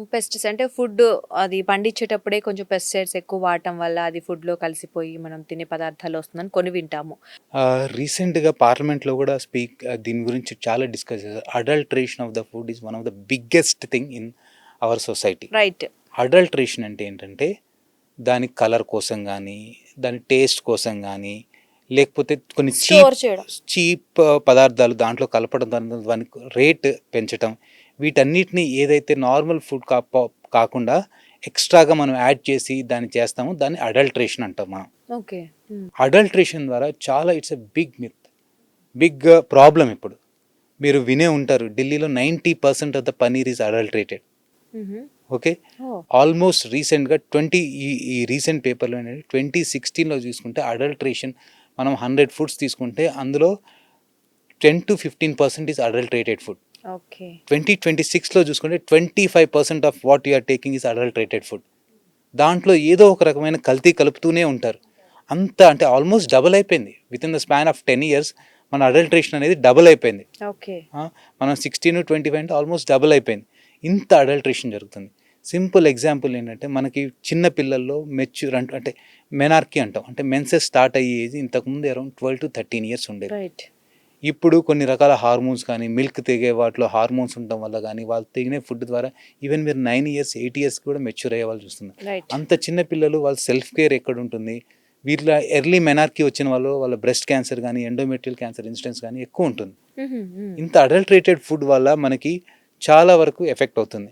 Pesticides అంటే food అది పండించేటప్పుడే కొంచెం పెస్టిసైడ్స్ ఎక్కువ వాడటం వల్ల అది ఫుడ్‌లో కలిసిపోయి మనం తినే పదార్థాల్లో వస్తుందని కొన్ని వింటాము. రీసెంట్‌గా పార్లమెంట్‌లో గూడా దీని గురించి చాలా డిస్కస్ చేశారు. Adulteration of the food is one of the biggest thing in our society. Right. Adulteration అంటే ఏంటంటే, దాని కలర్ కోసం గానీ, దాని టేస్ట్ కోసం గానీ, లేకపోతే కొన్ని స్టోర్ చేయడం. చీప్ పదార్థాలు దాంట్లో కలపడం, దానికి రేట్ పెంచటం, వీటన్నిటిని ఏదైతే నార్మల్ ఫుడ్ కాకుండా ఎక్స్‌ట్రాగా మనం యాడ్ చేసి దాన్ని చేస్తామో దాన్ని అడల్ట్రేషన్ అంటాం మనం. ఓకే. హ్మ్. అడల్ట్రేషన్ ద్వారా చాలా it's a big myth. Big problem ఇప్పుడు. మీరు వినే ఉంటారు. ఢిల్లీలో 90% of the paneer is adulterated. హుహు. ఓకే. ఓహ్! ఆల్మోస్ట్ రీసెంట్‌గా ఈ రీసెంట్ పేపర్‌లో ఏంటంటే 2016లో చూసుకుంటే అడల్ట్రేషన్ మనం 100 ఫుడ్స్ తీసుకుంటే అందులో 10-15% ఈస్ అడల్ట్రేటెడ్ ఫుడ్. ఓకే. 2026లో చూసుకుంటే 25% of what you are taking is adulterated food. దాంట్లో ఏదో ఒక రకమైన కల్తీ కలుపుతూనే ఉంటారు. అంత అంటే ఆల్మోస్ట్ డబుల్ అయిపోయింది. Within the span of 10 years మన అడల్ట్రేషన్ అనేది డబుల్ అయిపోయింది. ఓకే. మనం 16-25 అంటే ఆల్మోస్ట్ డబుల్ అయిపోయింది. ఇంత అడల్ట్రేషన్ జరుగుతుంది. సింపుల్ ఎగ్జాంపుల్ ఏంటంటే మనకి చిన్న పిల్లల్లో మెచ్యూర్ అంటే మెనార్కీ అంటాం. అంటే మెన్సెస్ స్టార్ట్ అయ్యే ఏజ్ ఇంతకుముందు అరౌండ్ 12-13 ఇయర్స్ ఉండేది. రైట్. ఇప్పుడు కొన్ని రకాల హార్మోన్స్ కానీ, మిల్క్ తెగే వాటిలో హార్మోన్స్ ఉండటం వల్ల కానీ, వాళ్ళు తినే ఫుడ్ ద్వారా ఈవెన్ మీరు 9 ఇయర్స్, 8 ఇయర్స్ కూడా మెచ్యూర్ అయ్యే వాళ్ళు చూస్తున్నారు. రైట్. అంత చిన్న పిల్లలు వాళ్ళ సెల్ఫ్ కేర్ ఎక్కడుంటుంది? వీళ్ళ ఎర్లీ మెనార్కీ వచ్చిన వాళ్ళు వాళ్ళ బ్రెస్ట్ క్యాన్సర్ కానీ, ఎండోమెట్రియల్ క్యాన్సర్ ఇన్సిడెన్స్ కానీ ఎక్కువ ఉంటుంది. హుహు. హ్మ్. ఇంత అడల్ట్రేటెడ్ ఫుడ్ వల్ల మనకి చాలా వరకు ఎఫెక్ట్ అవుతుంది.